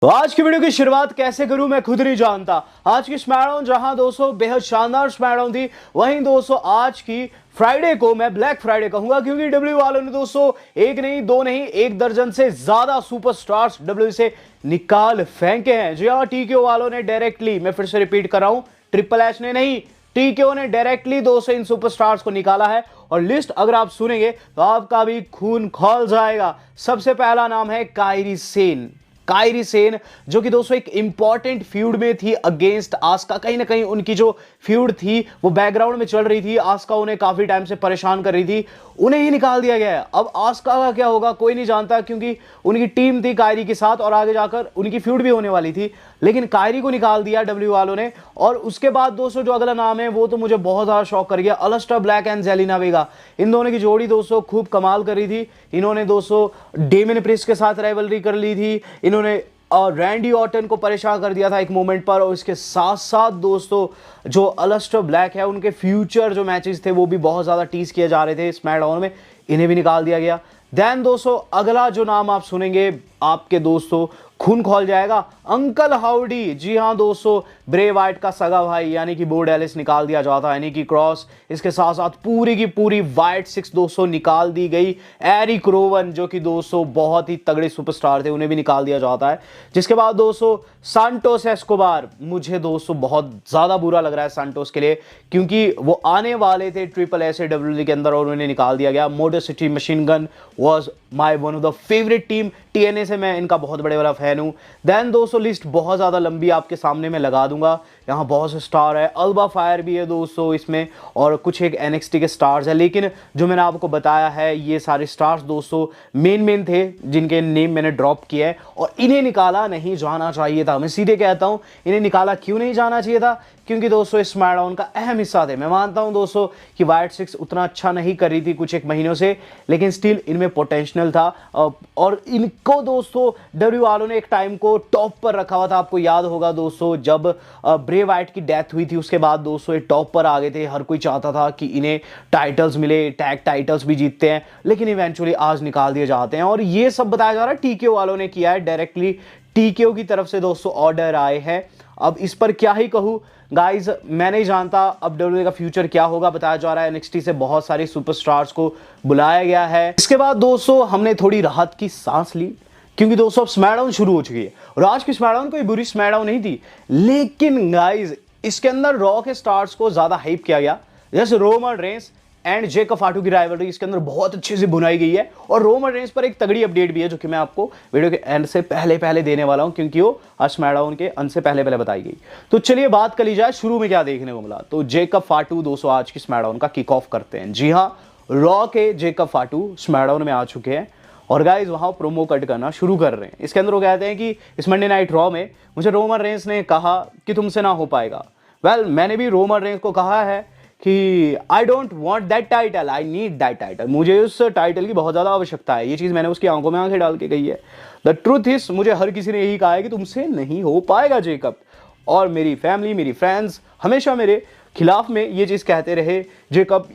तो आज की वीडियो की शुरुआत कैसे करूं मैं खुद नहीं जानता। आज की स्मैकडाउन जहां दोस्तों बेहद शानदार स्मैकडाउन थी, वहीं दोस्तों आज की फ्राइडे को मैं ब्लैक फ्राइडे कहूंगा, क्योंकि डब्ल्यू वालों ने दोस्तों एक नहीं दो नहीं एक दर्जन से ज्यादा सुपरस्टार्स डब्ल्यू से निकाल फेंके हैं। जी हाँ, टीकेओ वालों ने डायरेक्टली, मैं फिर से रिपीट कर रहा हूं, ट्रिपल एच ने नहीं, टीकेओ ने डायरेक्टली दोस्तों इन सुपरस्टार्स को निकाला है। और लिस्ट अगर आप सुनेंगे तो आपका भी खून खौल जाएगा। सबसे पहला नाम है काइरी सेन। काइरी सेन जो कि दोस्तों एक इंपॉर्टेंट फ्यूड में थी अगेंस्ट आस्का। कहीं ना कहीं उनकी जो फ्यूड थी वो बैकग्राउंड में चल रही थी, आस्का उन्हें काफी टाइम से परेशान कर रही थी, उन्हें ही निकाल दिया गया है। अब आस्का का क्या होगा कोई नहीं जानता, क्योंकि उनकी टीम थी कायरी के साथ और आगे जाकर उनकी फ्यूड भी होने वाली थी, लेकिन कायरी को निकाल दिया डब्ल्यू वालों ने। और उसके बाद दोस्तों जो अगला नाम है वो तो मुझे बहुत ज्यादा शॉक कर गया, अलिस्टर ब्लैक एंड जेलिना वेगा। इन दोनों की जोड़ी दोस्तों खूब कमाल कर रही थी। इन्होंने दोस्तों डेमियन प्रिस्ट के साथ राइवलरी कर ली थी, इन्होंने और रैंडी ऑर्टन को परेशान कर दिया था एक मोमेंट पर। और इसके साथ साथ दोस्तों जो अलिस्टर ब्लैक है उनके फ्यूचर जो मैचेस थे वो भी बहुत ज़्यादा टीज किए जा रहे थे स्मैकडाउन में, इन्हें भी निकाल दिया गया। देन दोस्तों अगला जो नाम आप सुनेंगे आपके दोस्तों खून खोल जाएगा, अंकल हाउडी। जी हाँ दोस्तों, ब्रे वाइट का सगा भाई यानी कि बो डैलिस निकाल दिया जाता है, यानी कि क्रॉस। इसके साथ साथ पूरी की पूरी वाइट सिक्स दोस्तों निकाल दी गई। एरिक रोवन जो कि दोस्तों बहुत ही तगड़े सुपरस्टार थे, उन्हें भी निकाल दिया जाता है। जिसके बाद दोस्तों सांटोस एस्कोबार, मुझे दोस्तों बहुत ज़्यादा बुरा लग रहा है सांटोस के लिए, क्योंकि वो आने वाले थे ट्रिपल एस डब्ल्यू के अंदर और उन्हें निकाल दिया गया। Motor city machine gun was my one of the favourite team, TNA से मैं इनका बहुत बड़े वाला फैन हूँ। देन दोस्तों लिस्ट बहुत ज़्यादा लंबी आपके सामने मैं लगा दूंगा, यहाँ बहुत से स्टार है, अल्बा फायर भी है दोस्तों इसमें, और कुछ एक एनएक्सटी के स्टार्स है। लेकिन जो मैंने आपको बताया है ये सारे स्टार्स दोस्तों मेन थे जिनके नेम मैंने ड्रॉप किया है, और इन्हें निकाला नहीं जाना चाहिए था। मैं सीधे कहता हूँ इन्हें निकाला क्यों नहीं जाना चाहिए था, क्योंकि दोस्तों इस स्मैकडाउन का अहम हिस्सा थे। मैं मानता हूं दोस्तों कि वाइट सिक्स उतना अच्छा नहीं कर रही थी कुछ एक महीनों से, लेकिन स्टिल इनमें पोटेंशियल था। और इनको दोस्तों डब्ल्यू वालों ने एक टाइम को टॉप पर रखा हुआ था। आपको याद होगा दोस्तों जब ब्रे वाइट की डेथ हुई थी उसके बाद दोस्तों ये टॉप पर आ गए थे। हर कोई चाहता था कि इन्हें टाइटल्स मिले, टैग टाइटल्स भी जीतते हैं, लेकिन इवेंचुअली आज निकाल दिए जाते हैं। और ये सब बताया जा रहा है टीकेओ वालों ने किया है, डायरेक्टली टीकेओ की तरफ से दोस्तों ऑर्डर आए हैं। अब इस पर क्या ही कहूँ गाइज, मैं नहीं जानता अब डब्ल्यूडब्ल्यूई का फ्यूचर क्या होगा। बताया जा रहा है एनएक्सटी से बहुत सारे सुपरस्टार्स को बुलाया गया है। इसके बाद दोस्तों हमने थोड़ी राहत की सांस ली, क्योंकि दोस्तों अब स्मैकडाउन शुरू हो चुकी है। और आज की स्मैकडाउन कोई बुरी स्मैकडाउन नहीं थी, लेकिन गाइज इसके अंदर रॉ के स्टार्स को ज्यादा हाइप किया गया। जैसे रोमन रेंस एंड जेकब फाटू की राइवलरी इसके अंदर बहुत अच्छे से बुनाई गई है। और रोमन रेंस पर एक तगड़ी अपडेट भी है जो कि मैं आपको वीडियो के एंड से पहले देने वाला हूं, क्योंकि वो आज स्मैकडाउन के अंत से पहले बताई गई। तो चलिए बात कर ली जाए शुरू में क्या देखने को मिला। तो जेकब फाटू दोस्तों आज की स्मैकडाउन का किक ऑफ करते हैं। जी हाँ, रॉ के जेकब फाटू स्मैकडाउन में आ चुके हैं और गाइज वहां प्रोमो कट करना शुरू कर रहे हैं। इसके अंदर वो कहते हैं कि इस मंडे नाइट रॉ में मुझे रोमन रेंस ने कहा कि तुमसे ना हो पाएगा। वेल, मैंने भी रोमन रेंस को कहा है कि I don't want that title, I need that title, मुझे उस टाइटल की बहुत ज़्यादा आवश्यकता है। ये चीज़ मैंने उसकी आंखों में आंखें डाल के कही है। द ट्रूथ इज, मुझे हर किसी ने यही कहा है कि तुमसे नहीं हो पाएगा जेकब, और मेरी फैमिली मेरी फ्रेंड्स हमेशा मेरे खिलाफ में ये चीज़ कहते रहे, Jacob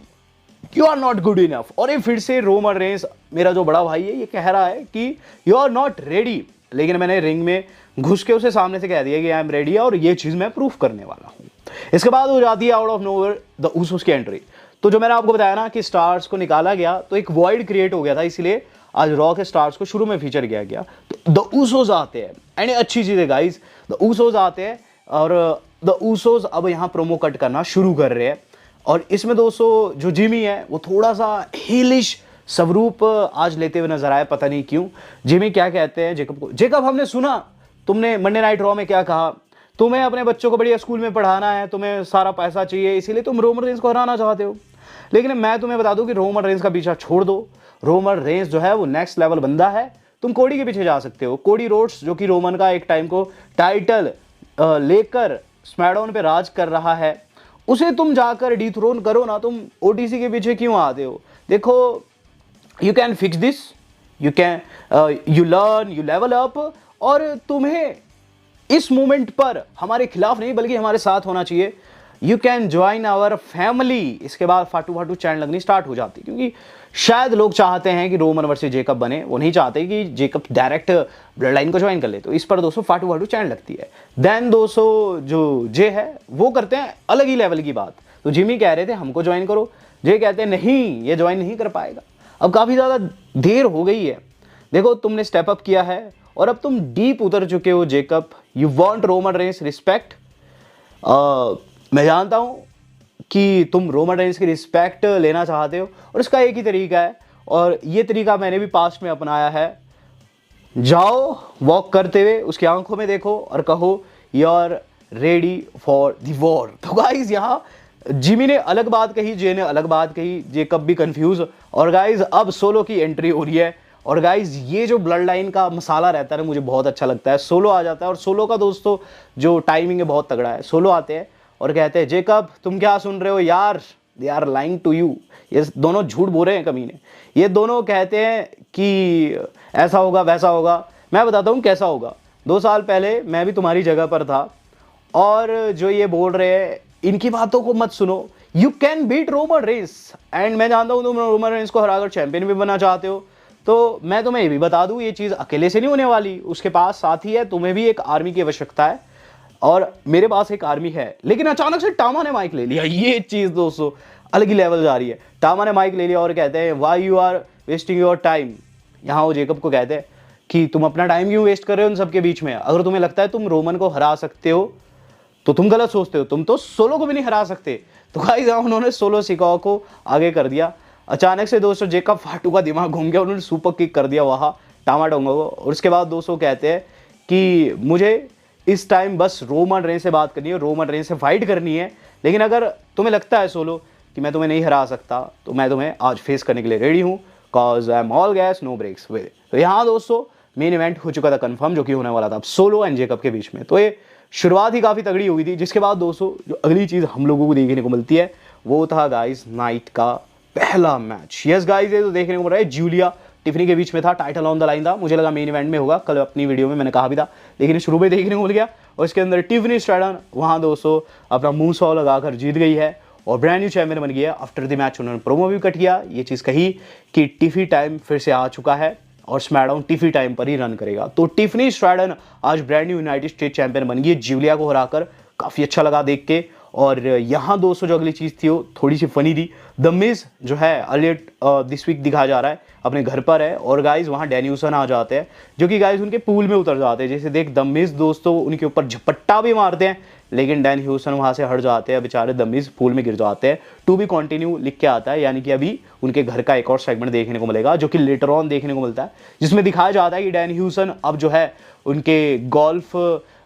you are not good enough. और ये फिर से रोमन रेंस मेरा जो बड़ा भाई है ये कह रहा है कि यू आर नॉट रेडी, लेकिन मैंने रिंग में घुस के उसे सामने से कह दिया कि आई एम रेडी, और ये चीज़ मैं प्रूफ करने वाला हूँ। इसके बाद हो जाती है out of nowhere the Usos की एंट्री। तो जो मैंने आपको बताया ना कि स्टार्स को निकाला गया तो एक वॉइड क्रिएट हो गया था, इसलिए आज रॉ के स्टार्स को शुरू में फीचर किया गया। तो द उसोस आते हैं एंड अच्छी चीज़ है गाइज, द उसोस आते हैं और द उसोस अब यहाँ प्रोमो कट करना शुरू कर रहे हैं। और इसमें दोस्तों जो जिमी है वो थोड़ा सा हीलिश स्वरूप आज लेते हुए नजर आए, पता नहीं क्यों। जिमी क्या कहते हैं जेकब को, जेकब हमने सुना तुमने मंडे नाइट रॉ में क्या कहा, तुम्हें अपने बच्चों को बढ़िया स्कूल में पढ़ाना है, तुम्हें सारा पैसा चाहिए, इसीलिए तुम रोमन रेंस को हराना चाहते हो। लेकिन मैं तुम्हें बता दूं कि रोमन रेंस का पीछा छोड़ दो। रोमन रेंस जो है वो नेक्स्ट लेवल बंदा है, तुम कोडी के पीछे जा सकते हो। कोडी रोड्स जो कि रोमन का एक टाइम को टाइटल लेकर स्मैकडाउन पे राज कर रहा है, उसे तुम जाकर डिथ्रोन करो ना, तुम ओटीसी के पीछे क्यों आते हो। देखो, you can fix this, you can you learn, you level up, और तुम्हें इस मोमेंट पर हमारे खिलाफ नहीं बल्कि हमारे साथ होना चाहिए। You can join our family. इसके बाद फाटू फाटू चैन लगनी स्टार्ट हो जाती, क्योंकि शायद लोग चाहते हैं कि रोमन वर्सेस जेकब बने, वो नहीं चाहते कि जेकब डायरेक्ट ब्लड लाइन को ज्वाइन कर ले। तो इस पर दोस्तों फाटू फाटू चैन लगती है। देन दोस्तों जो जे है वो करते हैं अलग ही लेवल की बात। तो जिमी कह रहे थे हमको ज्वाइन करो, जे कहते हैं नहीं ये ज्वाइन नहीं कर पाएगा। अब काफ़ी ज़्यादा देर हो गई है, देखो तुमने स्टेप अप किया है और अब तुम डीप उतर चुके हो Jacob. You want Roman Reigns respect. मैं जानता हूं कि तुम रोमन रेंस की रिस्पेक्ट लेना चाहते हो और इसका एक ही तरीका है, और ये तरीका मैंने भी पास्ट में अपनाया है। जाओ वॉक करते हुए उसकी आंखों में देखो और कहो you are ready for the war. तो गाइज यहाँ जिमी ने अलग बात कही, जे ने अलग बात कही, जेकब भी कंफ्यूज। और गाइज अब सोलो की एंट्री हो रही है। और गाइज ये जो ब्लड लाइन का मसाला रहता है ना, मुझे बहुत अच्छा लगता है। सोलो आ जाता है और सोलो का दोस्तों जो टाइमिंग है बहुत तगड़ा है। सोलो आते हैं और कहते हैं जेकब तुम क्या सुन रहे हो यार, they are lying to you. ये दोनों झूठ बोल रहे हैं कमीने। ये दोनों कहते हैं कि ऐसा होगा वैसा होगा। मैं बताता हूँ कैसा होगा। 2 साल पहले मैं भी तुम्हारी जगह पर था, और जो ये बोल रहे हैं इनकी बातों को मत सुनो। You can beat Roman Reigns, and मैं जानता हूँ तुम रोमन रेंस को हराकर चैंपियन भी बनना चाहते हो। तो मैं तुम्हें ये भी बता दूं, ये चीज़ अकेले से नहीं होने वाली, उसके पास साथी है, तुम्हें भी एक आर्मी की आवश्यकता है और मेरे पास एक आर्मी है। लेकिन अचानक से टामा ने माइक ले लिया। ये चीज़ दोस्तों अलग ही लेवल जा रही है। टामा ने माइक ले लिया और कहते हैं why you are wasting your time. यहाँ वो जेकब को कहते हैं कि तुम अपना टाइम क्यों वेस्ट कर रहे हो उन सबके बीच में। अगर तुम्हें लगता है तुम रोमन को हरा सकते हो तो तुम गलत सोचते हो, तुम तो सोलो को भी नहीं हरा सकते। तो गाइस उन्होंने सोलो सिकाओ को आगे कर दिया। अचानक से दोस्तों जेकब फाटू का दिमाग घूम गया, उन्होंने सुपर किक कर दिया वहाँ टामा टोंगा को। और उसके बाद दोस्तों कहते हैं कि मुझे इस टाइम बस रोमन रेंस से बात करनी है, रोमन रेंस से फाइट करनी है। लेकिन अगर तुम्हें लगता है सोलो कि मैं तुम्हें नहीं हरा सकता, तो मैं तुम्हें आज फेस करने के लिए रेडी हूँ, cause I am all gas no brakes way. तो यहाँ दोस्तों मेन इवेंट हो चुका था कंफर्म, जो कि होने वाला था अब सोलो एंड जेकब के बीच में। तो ये शुरुआत ही काफ़ी तगड़ी हुई थी। जिसके बाद दोस्तों जो अगली चीज़ हम लोगों को देखने को मिलती है वो था गाइस नाइट का पहला मैच। यस गाइस, ये तो देखने को मिल रहा है जूलिया टिफनी के बीच में था, टाइटल ऑन द लाइन था। मुझे लगा मेन इवेंट में होगा, कल अपनी वीडियो में मैंने कहा भी था, लेकिन शुरू में देखने को मिल गया। और इसके अंदर टिफनी स्ट्रैटन वहाँ दोस्तों अपना मुंह सौ लगाकर जीत गई है और ब्रांड न्यू चैंपियन बन गया। आफ्टर द मैच उन्होंने प्रोमो भी कट किया, ये चीज़ कही कि टिफी टाइम फिर से आ चुका है और स्मैकडाउन टिफी टाइम पर ही रन करेगा। तो टिफनी स्ट्रैटन आज brand new United state champion बन गई जूलिया को हराकर। काफ़ी अच्छा लगा देख के। और यहाँ दोस्तों जो अगली चीज़ थी वो थोड़ी सी फनी थी। द मिज जो है अर्लियर दिस वीक दिखाया जा रहा है अपने घर पर है, और गाइज वहाँ डैनी ह्यूसन आ जाते हैं, जो कि गाइज उनके पूल में उतर जाते हैं। जैसे देख द मिज दोस्तों उनके ऊपर झपट्टा भी मारते हैं, लेकिन डैनी ह्यूसन वहाँ से हट जाते हैं, बेचारे द मिज पूल में गिर जाते हैं। टू बी कंटिन्यू लिख के आता है, यानी कि अभी उनके घर का एक और सेगमेंट देखने को मिलेगा, जो कि लेटर ऑन देखने को मिलता है, जिसमें दिखाया जाता है कि डैनी ह्यूसन अब जो है उनके गोल्फ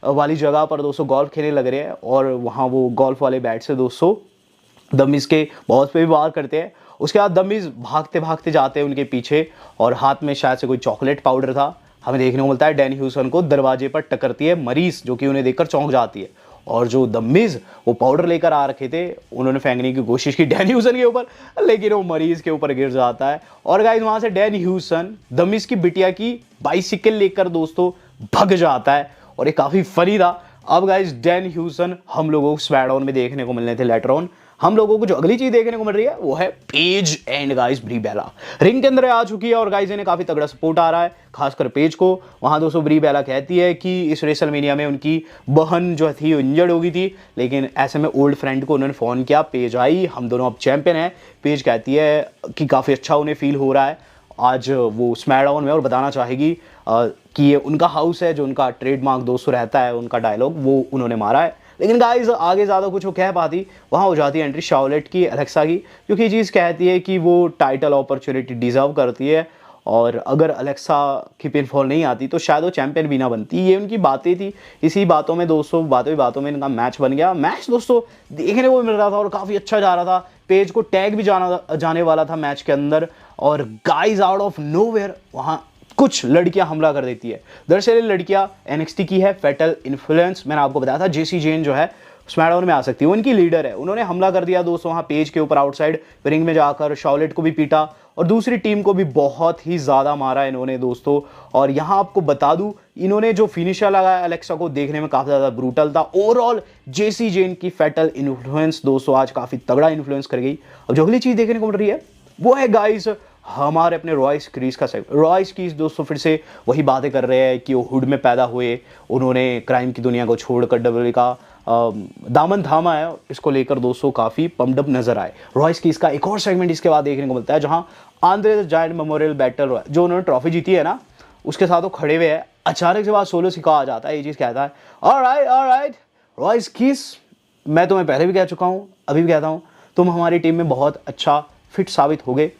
वाली जगह पर दोस्तों गोल्फ खेलने लग रहे हैं, और वहाँ वो गोल्फ वाले बैट से दोस्तों द मिज के बॉस पे भी वार करते हैं। उसके बाद द मिज भागते भागते जाते हैं उनके पीछे, और हाथ में शायद से कोई चॉकलेट पाउडर था, हमें देखने को मिलता है। डैनी ह्यूसन को दरवाजे पर टकरती है मरीज, जो कि उन्हें देखकर चौंक जाती है, और जो द मिज वो पाउडर लेकर आ रखे थे उन्होंने फेंकने की कोशिश की डैनी ह्यूसन के ऊपर, लेकिन वो मरीज के ऊपर गिर जाता है। और गाइस वहाँ से डैनी ह्यूसन द मिज की बिटिया की बाइसिकल लेकर दोस्तों भग जाता है, और ये काफ़ी फनी था। अब गाइस डैनी ह्यूसन हम लोगों को स्मैकडाउन में देखने को मिलने थे लेटर ऑन। हम लोगों को जो अगली चीज देखने को मिल रही है वो है Paige and guys Brie Bella ring के अंदर आ चुकी है, और गाइस इन्हें काफी तगड़ा सपोर्ट आ रहा है, खासकर पेज को। वहां दोस्तों ब्री बेला कहती है कि इस रेसलमेनिया में उनकी बहन जो थी इंजर्ड हो गई थी, लेकिन ऐसे में ओल्ड फ्रेंड को उन्होंने फोन किया, पेज आई, हम दोनों अब चैंपियन हैं। पेज कहती है कि काफी अच्छा उन्हें फील हो रहा है आज वो स्मैकडाउन में, और बताना चाहेगी कि ये उनका हाउस है, जो उनका ट्रेडमार्क दोस्तों रहता है, उनका डायलॉग वो उन्होंने मारा है। लेकिन गाइस आगे ज़्यादा कुछ वो कह पाती, वहाँ हो जाती है एंट्री शार्लेट की, अलेक्सा की, क्योंकि ये चीज़ कहती है कि वो टाइटल अपॉर्चुनिटी डिजर्व करती है, और अगर अलेक्सा की पिनफॉल नहीं आती तो शायद वो चैंपियन भी ना बनती। ये उनकी बातें थी। इसी बातों में दोस्तों बातों में इनका मैच बन गया। मैच दोस्तों देखने को मिल रहा था और काफ़ी अच्छा जा रहा था। पेज को टैग भी जाने वाला था मैच के अंदर, और गाइज आउट ऑफ नोवेयर वहाँ कुछ लड़कियां हमला कर देती है। दरअसल लड़कियां NXT की है, फेटल इन्फ्लुएंस। मैंने आपको बताया था जेसी जेन जो है स्मैकडाउन में आ सकती है, वो इनकी लीडर है। उन्होंने हमला कर दिया दोस्तों वहाँ पेज के ऊपर आउटसाइड रिंग में जाकर, शॉलेट को भी पीटा और दूसरी टीम को भी बहुत ही ज़्यादा मारा इन्होंने दोस्तों। और यहाँ आपको बता दूँ, इन्होंने जो फिनिशर लगाया एलेक्सा को, देखने में काफ़ी ज़्यादा ब्रूटल था। ओवरऑल जेसी जेन की फैटल इन्फ्लुएंस दोस्तों आज काफ़ी तगड़ा इन्फ्लुएंस कर गई। अब जो अगली चीज़ देखने को मिल रही है वो है गाइस हमारे अपने रॉयस क्रीज का सेगमेंट। रॉयस क्रीज दोस्तों फिर से वही बातें कर रहे हैं कि वो हुड में पैदा हुए, उन्होंने क्राइम की दुनिया को छोड़कर डब्ल्यूडब्ल्यूई का दामन थामा है। इसको लेकर दोस्तों काफ़ी पम्प्ड अप नजर आए। रॉयस क्रीज का एक और सेगमेंट इसके बाद देखने को मिलता है जहां Andre the giant memorial battle जो उन्होंने ट्रॉफी जीती है ना, उसके साथ वो खड़े हुए हैं। अचानक से बाद सोलो सिखा आ जाता है, ये चीज़ कहता है ऑलराइट रॉयस क्रीज, मैं तुम्हें पहले भी कह चुका हूँ, अभी भी कहता हूँ, तुम हमारी टीम में बहुत अच्छा फिट साबित हो गए।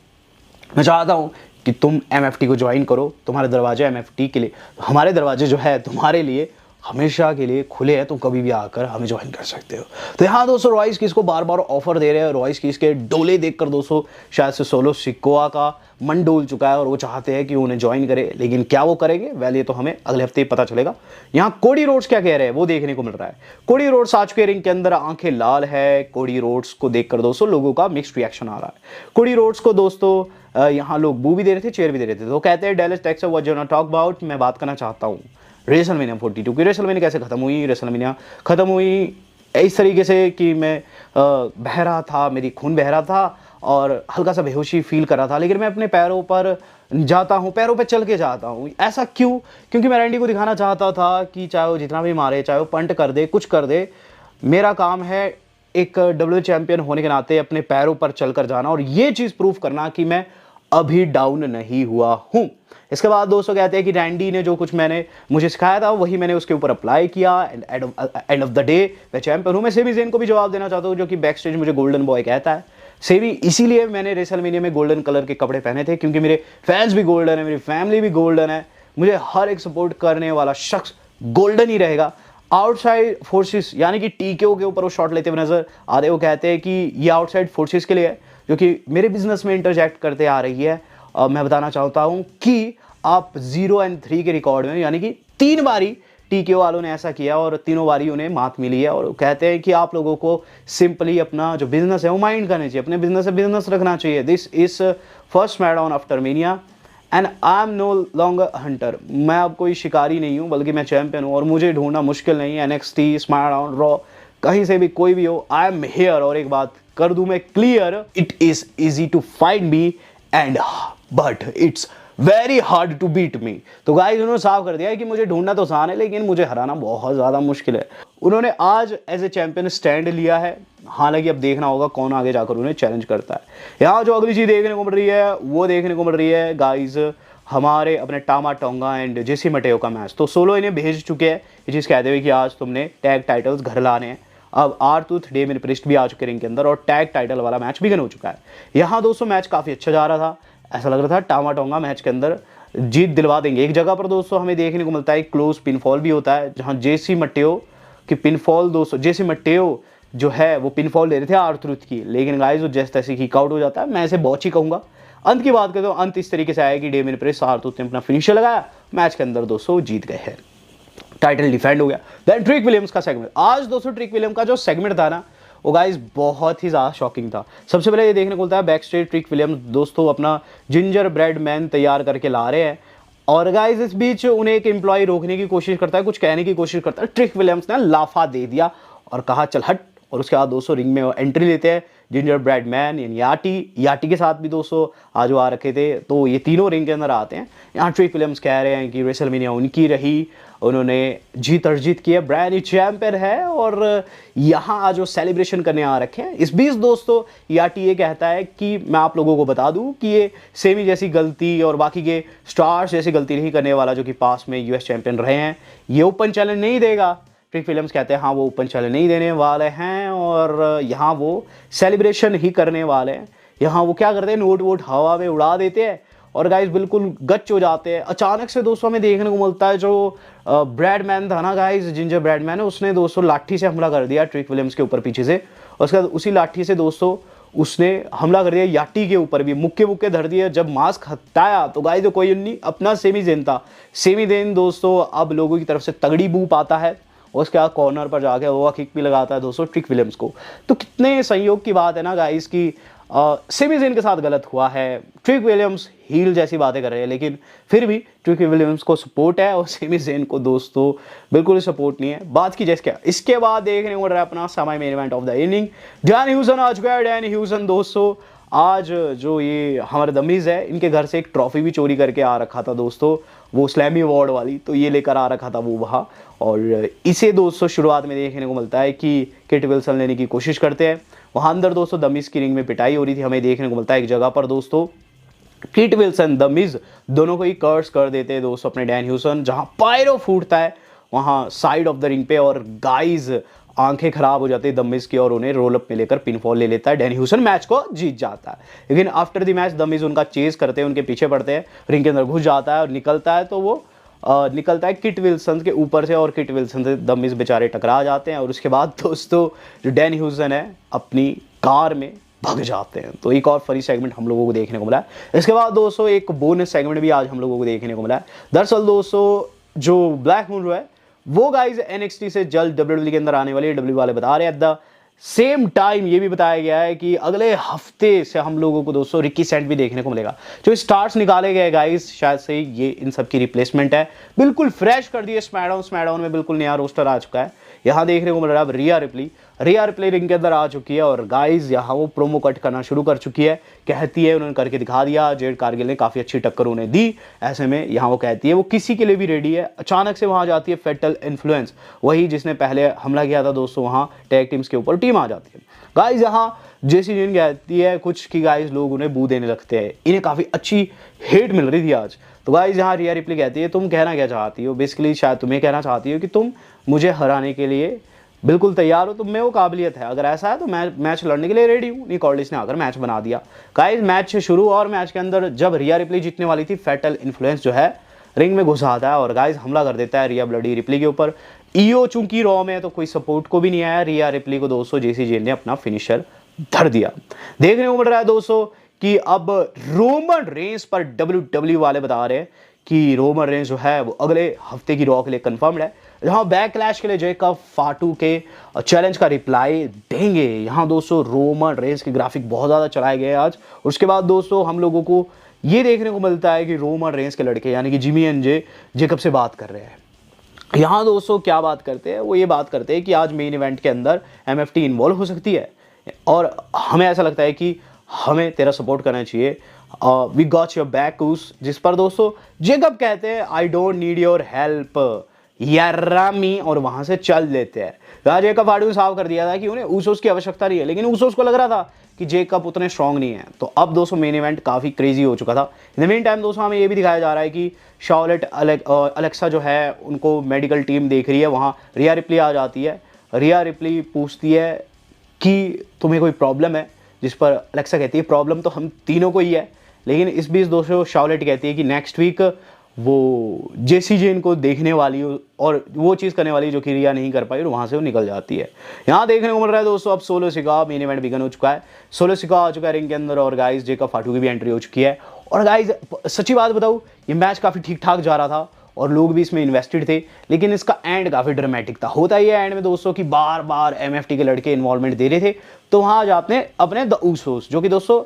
मैं चाहता हूं कि तुम एमएफटी को ज्वाइन करो, तुम्हारे दरवाजे एमएफटी के लिए, हमारे दरवाजे जो है तुम्हारे लिए हमेशा के लिए खुले हैं, तुम कभी भी आकर हमें ज्वाइन कर सकते हो। तो यहाँ दोस्तों रॉयस किस को बार बार ऑफर दे रहे हैं। रॉयस किस के डोले देखकर दोस्तों शायद से सोलो सिकोआ का मन डोल चुका है और वो चाहते हैं कि उन्हें ज्वाइन करे, लेकिन क्या वो करेंगे वेल ये तो हमें अगले हफ्ते पता चलेगा। यहाँ कोडी रोड्स क्या कह रहे हैं वो देखने को मिल रहा है। कोडी रोड्स आज के रिंग के अंदर आंखें लाल है। कोडी रोड्स को देखकर दोस्तों लोगों का मिक्स्ड रिएक्शन आ रहा है। कोडी रोड्स को दोस्तों यहाँ लोग बू भी दे रहे थे, चेयर भी दे रहे थे। तो कहते हैं Dallas Texas what you want to talk about, मैं बात करना चाहता हूँ रेसलमेनिया 42 की। रेसलमेनिया कैसे खत्म हुई, रेसलमेनिया खत्म हुई इस तरीके से कि मैं बह रहा था, मेरी खून बह रहा था और हल्का सा बेहोशी फील कर रहा था, लेकिन मैं अपने पैरों पर जाता हूँ, पैरों पे चल के जाता हूँ। ऐसा क्यों? क्योंकि मैं रैंडी को दिखाना चाहता था कि चाहे वो जितना भी मारे, चाहे वो पंट कर दे, कुछ कर दे, मेरा काम है एक डब्ल्यू चैंपियन होने के नाते अपने पैरों पर चलकर जाना और ये चीज़ प्रूव करना कि मैं अभी डाउन नहीं हुआ हूँ। इसके बाद दोस्तों कहते हैं कि रैंडी ने जो कुछ मुझे सिखाया था वही मैंने उसके ऊपर अप्लाई किया। एंड ऑफ द डे मैं चैंपियन हूँ। मैं सेमी ज़ेन को भी जवाब देना चाहता हूँ जो कि बैक स्टेज मुझे गोल्डन बॉय कहता है। सेमी इसीलिए मैंने रेसलमेनिया में गोल्डन कलर के कपड़े पहने थे क्योंकि मेरे फैंस भी गोल्डन है, मेरी फैमिली भी गोल्डन है, मुझे हर एक सपोर्ट करने वाला शख्स गोल्डन ही रहेगा। आउटसाइड फोर्सेस यानी कि टीकेओ के ऊपर वो शॉट लेते हुए नजर आ रहे। वो कहते हैं कि ये आउटसाइड फोर्सेस के लिए है जो कि मेरे बिजनेस में इंटरजेक्ट करते आ रही है। मैं बताना चाहता हूं कि आप 0-3 के रिकॉर्ड में यानी कि 3 बारी टीकेओ वालों ने ऐसा किया और तीनों बारी उन्हें मात मिली है। और कहते हैं कि आप लोगों को सिंपली अपना जो बिजनेस है वो माइंड करना चाहिए, अपने बिजनेस से बिजनेस रखना चाहिए। This is first SmackDown after Mania and I am no longer hunter. मैं अब कोई शिकारी नहीं हूँ बल्कि मैं चैंपियन हूँ और मुझे ढूंढना मुश्किल नहीं है। NXT, स्मैकडाउन, रॉ, कहीं से भी कोई भी हो, आई एम हियर। और एक बात कर दूं मैं clear, it is easy to find me and but it's very hard to beat me. तो गाइस उन्होंने साफ कर दिया है कि मुझे ढूंढना तो आसान है लेकिन मुझे हराना बहुत ज़्यादा मुश्किल है। उन्होंने आज एज ए चैंपियन स्टैंड लिया है। हालांकि अब देखना होगा कौन आगे जाकर उन्हें चैलेंज करता है। यहाँ जो अगली चीज़ देखने को मिल रही है वो देखने को मिल रही है गाइस हमारे अपने टामा टोंगा एंड जेसी मटेओ का मैच। तो सोलो इन्हें भेज चुके हैं ये चीज़ कहते हुए कि आज तुमने टैग टाइटल्स घर लाने हैं। अब R-Truth, डेमियन प्रिस्ट भी आ चुके रिंग के अंदर और टैग टाइटल वाला मैच बिगन हो चुका है। यहाँ दोस्तों मैच काफ़ी अच्छा जा रहा था, ऐसा लग रहा था टामा टोंगा मैच के अंदर जीत दिलवा देंगे। एक जगह पर दोस्तों हमें देखने को मिलता है क्लोज पिनफॉल भी होता है जहाँ जेसी मटेओ की पिनफॉल दोस्तों जेसी मटेओ जो है वो पिनफॉल ले रहे थे R-Truth की, लेकिन गाइस वो जैसे तैसे किक आउट हो जाता है। मैं इसे बॉच ही कहूँगा। अंत की बात करें तो अंत इस तरीके से आया कि डेमियन प्रिस्ट R-Truth ने अपना फिनिशर लगाया, मैच के अंदर दोस्तों जीत गए हैं, टाइटल डिफेंड हो गया। देन ट्रिक विलियम्स का सेगमेंट। आज दोस्तों ट्रिक विलियम का जो सेगमेंट था ना वो गाइस बहुत ही ज़्यादा शॉकिंग था। सबसे पहले ये देखने को मिलता है बैक स्टेज ट्रिक विलियम्स दोस्तों अपना जिंजर ब्रेड मैन तैयार करके ला रहे हैं और गाइस इस बीच उन्हें एक एम्प्लॉय रोकने की कोशिश करता है, कुछ कहने की कोशिश करता है। ट्रिक विलियम्स ने लाफा दे दिया और कहा चल हट। और उसके बाद दोस्तों रिंग में एंट्री लेते हैं जिंजर ब्रेड मैन यानी याटी के साथ भी दोस्तों आज वो आ रखे थे। तो ये तीनों रिंग के अंदर आते हैं। यहाँ ट्रिक विलियम्स कह रहे हैं कि रेसलमेनिया उनकी रही, उन्होंने जीत अर्जित की है, ब्रांड न्यू चैंपियन है और यहाँ आज वो सेलिब्रेशन करने आ रखे हैं। इस बीच दोस्तों याटी ये कहता है कि मैं आप लोगों को बता दूं कि ये सेमी जैसी गलती और बाकी के स्टार्स जैसी गलती नहीं करने वाला जो कि पास में US चैंपियन रहे हैं। ये ओपन चैलेंज नहीं देगा। ट्रिक विलियम्स कहते हैं हाँ वो ओपन चैलेंज नहीं देने वाले हैं और यहाँ वो सेलिब्रेशन ही करने वाले हैं। यहाँ वो क्या करते हैं, नोट वोट हवा में उड़ा देते हैं और गाइस बिल्कुल गच हो जाते हैं। अचानक से दोस्तों हमें देखने को मिलता है जो ब्रैडमैन था ना गाइस, जिंजर ब्रैडमैन है, उसने दोस्तों लाठी से हमला कर दिया ट्रिक विलियम्स के ऊपर पीछे से। उसके बाद उसी लाठी से दोस्तों उसने हमला कर दिया याटी के ऊपर भी, मुक्के मुक्के धर दिए। जब मास्क हटाया तो गाइस तो कोई नहीं, अपना सेमी जेन था। सेमी जेन दोस्तों अब लोगों की तरफ से तगड़ी बू पाता है और उसके बाद कॉर्नर पर जाके वो किक भी लगाता है दोस्तों ट्रिक विलियम्स को। तो कितने संयोग की बात है ना गाइस की सेमी ज़ेन के साथ गलत हुआ है। ट्रिक विलियम्स हील जैसी बातें कर रहे हैं, लेकिन फिर भी ट्रिक विलियम्स को सपोर्ट है और सेमी ज़ेन को दोस्तों बिल्कुल ही सपोर्ट नहीं है। बात की जैसे क्या इसके बाद देखने को मिल रहा है अपना semi main event of the inning. Dan Hewson आ चुका है। डैन ह्यूसन दोस्तों आज जो ये हमारे दमीज है इनके घर से एक ट्रॉफी भी चोरी करके आ रखा था दोस्तों, वो स्लैमी अवार्ड वाली, तो ये लेकर आ रखा था वो वहाँ। और इसे दोस्तों शुरुआत में देखने को मिलता है कि किट विल्सन लेने की कोशिश करते हैं। वहाँ अंदर दोस्तों दमीज की रिंग में पिटाई हो रही थी, हमें देखने को मिलता है एक जगह पर दोस्तों किट विल्सन दमीज दोनों को ही कर्स कर देते हैं दोस्तों अपने डैन ह्यूसन। जहाँ पायरो फूटता है वहाँ साइड ऑफ द रिंग पे और गाइज आंखें खराब हो जाती है दमीज की और उन्हें रोल अप में लेकर पिनफॉल ले लेता है। डैन ह्यूसन मैच को जीत जाता है। लेकिन आफ्टर द मैच दमीज उनका चेज करते हैं, उनके पीछे पड़ते हैं, रिंग के अंदर घुस जाता है और निकलता है तो वो निकलता है किट विल्सन के ऊपर से और किट विल्सन से दमीज बेचारे टकरा जाते हैं। और उसके बाद दोस्तों जो डैन ह्यूसन है अपनी कार में भग जाते हैं। तो एक और फनी सेगमेंट हम लोगों को देखने को मिला है। इसके बाद दोस्तों एक बोनस सेगमेंट भी आज हम लोगों को देखने को मिला है। दरअसल दोस्तों जो ब्लैक मून है वो गाइज NXT से जल्द WWE के अंदर आने वाली है। WWE वाले बता रहे हैं। एट द सेम टाइम ये भी बताया गया है कि अगले हफ्ते से हम लोगों को दोस्तों रिकी सेंट भी देखने को मिलेगा। जो स्टार्स निकाले गए गाइज शायद से ये इन सब की रिप्लेसमेंट है। बिल्कुल फ्रेश कर दिए स्मैकडाउन में बिल्कुल नया रोस्टर आ चुका है। यहाँ देखने को मिल रहा है रिया रिप्ली रिंग के अंदर आ चुकी है और गाइज यहाँ वो प्रोमो कट करना शुरू कर चुकी है। कहती है उन्होंने करके दिखा दिया, जेड कारगिल ने काफ़ी अच्छी टक्कर उन्हें दी। ऐसे में यहाँ वो कहती है वो किसी के लिए भी रेडी है। अचानक से वहाँ जाती है फेटल इन्फ्लुएंस, वही जिसने पहले हमला किया था दोस्तों वहाँ टैग टीम्स के ऊपर, टीम आ जाती है। गाइज यहाँ जेसी जेन कहती है कुछ कि गाइज लोग उन्हें बू देने लगते हैं, इन्हें काफ़ी अच्छी हेट मिल रही थी आज। तो गाइज यहाँ रिया रिप्ली कहती है तुम कहना क्या चाहती हो, बेसिकली शायद तुम्हें कहना चाहती हो कि तुम मुझे हराने के लिए बिल्कुल तैयार हो, तुम में वो काबिलियत है, अगर ऐसा है तो मैं मैच लड़ने के लिए रेडी हूँ। निक ऑल्डिस ने आकर मैच बना दिया। गाइस मैच शुरू और मैच के अंदर जब रिया रिप्ली जीतने वाली थी फेटल इन्फ्लुएंस जो है रिंग में घुस आता है और गाइस हमला कर देता है रिया ब्लडी रिप्ली के ऊपर। ईओ चूंकि रॉ में तो कोई सपोर्ट को भी नहीं आया, रिया रिप्ली को दोस्तों जेसी जेन ने अपना फिनिशर धर दिया। देखने को मिल रहा है दोस्तों कि अब रोमन रेंस पर WWE वाले बता रहे हैं कि रोमन रेंस जो है वो अगले हफ्ते की रॉ के लिए कंफर्म्ड है, जहां बैकलैश के लिए जेकब फाटू के चैलेंज का रिप्लाई देंगे। यहाँ दोस्तों रोमन रेंस के ग्राफिक बहुत ज़्यादा चलाए गए आज। उसके बाद दोस्तों हम लोगों को ये देखने को मिलता है कि रोमन रेंस के लड़के यानी कि जिमी एंड जे जेकब से बात कर रहे हैं। यहाँ दोस्तों क्या बात करते हैं, वो ये बात करते हैं कि आज मेन इवेंट के अंदर MFT इन्वॉल्व हो सकती है और हमें ऐसा लगता है कि हमें तेरा सपोर्ट करना चाहिए। वी गॉट योर बैक उस, जिस पर दोस्तों जेकब कहते हैं I don't need your help यारामी और वहां से चल देते हैं। राज जेकब फाटू ने साफ कर दिया था कि उन्हें ऊसोस की आवश्यकता नहीं है, लेकिन ऊसोस को लग रहा था कि जेकब उतने स्ट्रांग नहीं है। तो अब दोस्तों मेन इवेंट काफ़ी क्रेजी हो चुका था। इन द मेन टाइम दोस्तों हमें ये भी दिखाया जा रहा है कि शार्लेट अलेक्सा जो है उनको मेडिकल टीम देख रही है। वहाँ रिया रिप्ली आ जाती है। रिया रिप्ली पूछती है कि तुम्हें कोई प्रॉब्लम है, जिस पर अलेक्सा कहती है प्रॉब्लम तो हम तीनों को ही है। लेकिन इस बीच दोस्तों शार्लेट कहती है कि नेक्स्ट वीक वो जेसी जेन को देखने वाली और वो चीज़ करने वाली जो कि रिया नहीं कर पाई और वहाँ से वो निकल जाती है। यहाँ देखने को मिल रहा है दोस्तों अब सोलो सिका मेन इवेंट बिगन हो चुका है। सोलो सिका आ चुका है रिंग के अंदर और गाइस जेकब फाटू की भी एंट्री हो चुकी है। और गाइस सच्ची बात बताऊँ ये मैच काफ़ी ठीक ठाक जा रहा था और लोग भी इसमें इन्वेस्टेड थे, लेकिन इसका एंड काफ़ी ड्रामेटिक था। होता ही है एंड में दोस्तों कि बार बार MFT के लड़के इन्वॉल्वमेंट दे रहे थे, तो वहाँ आज आपने अपने द ऊसोस जो कि दोस्तों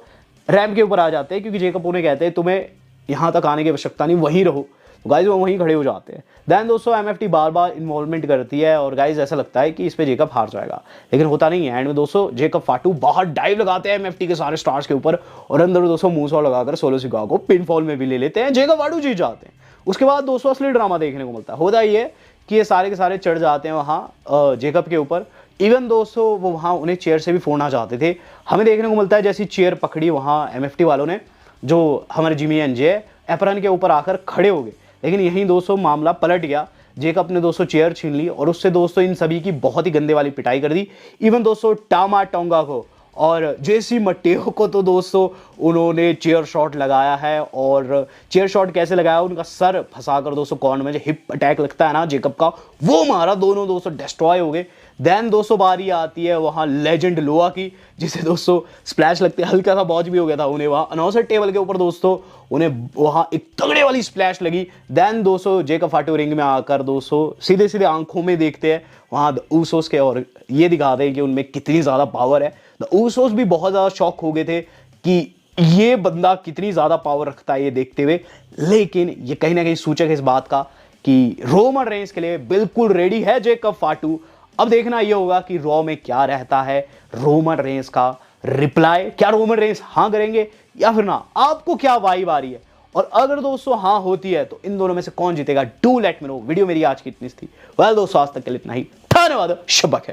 रैंप के ऊपर आ जाते हैं, क्योंकि जेकब उन्हें कहते हैं तुम्हें यहाँ तक आने की आवश्यकता नहीं, वहीं रहो। तो गाइज वो वहीं खड़े हो जाते हैं। दैन दोस्तों MFT बार बार इन्वॉल्वमेंट करती है और गाइज ऐसा लगता है कि इस पे जेकब हार जाएगा, लेकिन होता नहीं है। एंड में दोस्तों जेकब फाटू बाहर डाइव लगाते हैं MFT के सारे स्टार्स के ऊपर और अंदर दोस्तों मूवसॉल्ट लगाकर सोलो सिका को पिनफॉल में भी ले लेते हैं। जेकब फाटू जीत जाते हैं। उसके बाद दोस्तों असली ड्रामा देखने को मिलता है। होता ही है कि ये सारे के सारे चढ़ जाते हैं वहाँ जेकब के ऊपर। इवन दोस्तों वो वहाँ उन्हें चेयर से भी फोड़ना चाहते थे। हमें देखने को मिलता है जैसी चेयर पकड़ी वहाँ MFT वालों ने, जो हमारे जिमी एंड जे एप्रन के ऊपर आकर खड़े हो गए। लेकिन यहीं दोस्तों मामला पलट गया। जेकब ने दोस्तों चेयर छीन ली और उससे दोस्तों इन सभी की बहुत ही गंदे वाली पिटाई कर दी। इवन दोस्तों टामा टोंगा को और जेसी मटेओ को तो दोस्तों उन्होंने चेयर शॉट लगाया है। और चेयर शॉट कैसे लगाया, उनका सर फंसाकर दोस्तों कॉर्नर में जो हिप अटैक लगता है ना जेकब का, वो मारा, दोनों दोस्तों डिस्ट्रॉय हो गए। देन दोस्तों बारी आती है वहां लेजेंड लोआ की, जिसे दोस्तों स्प्लैश लगते हल्का सा बॉज भी हो गया था उन्हें वहां अनाउंसर टेबल के ऊपर दोस्तों, उन्हें वहां एक तगड़े वाली स्प्लैश लगी। देन दोस्तों जेकब फाटू रिंग में आकर दोस्तों सीधे सीधे आंखों में देखते हैं वहां द ऊसोस के, और ये दिखाते हैं कि उनमें कितनी ज्यादा पावर है। द ऊसोस भी बहुत ज्यादा शॉक हो गए थे कि ये बंदा कितनी ज्यादा पावर रखता है ये देखते हुए। लेकिन ये कहीं ना कहीं सूचक है इस बात का कि रोमन रेंस के लिए बिल्कुल रेडी है जेकब फाटू। अब देखना यह होगा कि रॉ में क्या रहता है रोमन रेंस का रिप्लाई, क्या रोमन रेंस हां करेंगे या फिर ना, आपको क्या वाइब आ रही है? और अगर दोस्तों हां होती है तो इन दोनों में से कौन जीतेगा, do let me know. Video मेरी आज की इतनी थी। वेल दोस्तों आज तक के लिए इतना ही, धन्यवाद, शब्बा खैर।